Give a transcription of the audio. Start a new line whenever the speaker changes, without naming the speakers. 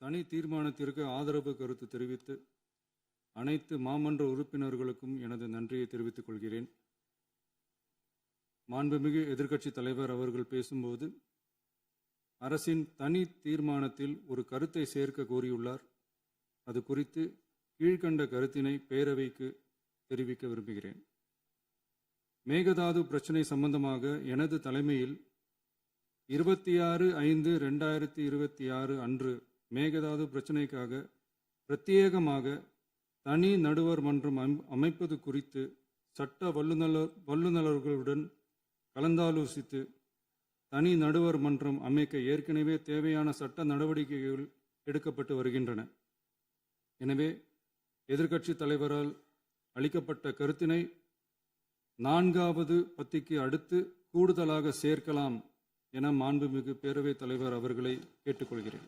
தனி தீர்மானத்திற்கு ஆதரவு கருத்து தெரிவித்து அனைத்து மாமன்ற உறுப்பினர்களுக்கும் எனது நன்றியை தெரிவித்துக் கொள்கிறேன். மாண்புமிகு எதிர்க்கட்சித் தலைவர் அவர்கள் பேசும்போது அரசின் தனி தீர்மானத்தில் ஒரு கருத்தை சேர்க்க கோரியுள்ளார். அது குறித்து கீழ்கண்ட கருத்தினை பேரவைக்கு தெரிவிக்க விரும்புகிறேன். மேகதாது பிரச்சினை சம்பந்தமாக எனது தலைமையில் 26/5/2026 அன்று மேகதாது பிரச்சினைக்காக பிரத்யேகமாக தனி நடுவர் மன்றம் அமைப்பது குறித்து சட்ட வல்லுநர்களுடன் கலந்தாலோசித்து தனி நடுவர் மன்றம் அமைக்க ஏற்கனவே தேவையான சட்ட நடவடிக்கைகள் எடுக்கப்பட்டு வருகின்றன. எனவே எதிர்க்கட்சித் தலைவரால் அளிக்கப்பட்ட கருத்தினை 4வது பத்திக்கு அடுத்து கூடுதலாக சேர்க்கலாம் என மாண்புமிகு பேரவைத் தலைவர் அவர்களை கேட்டுக்கொள்கிறேன்.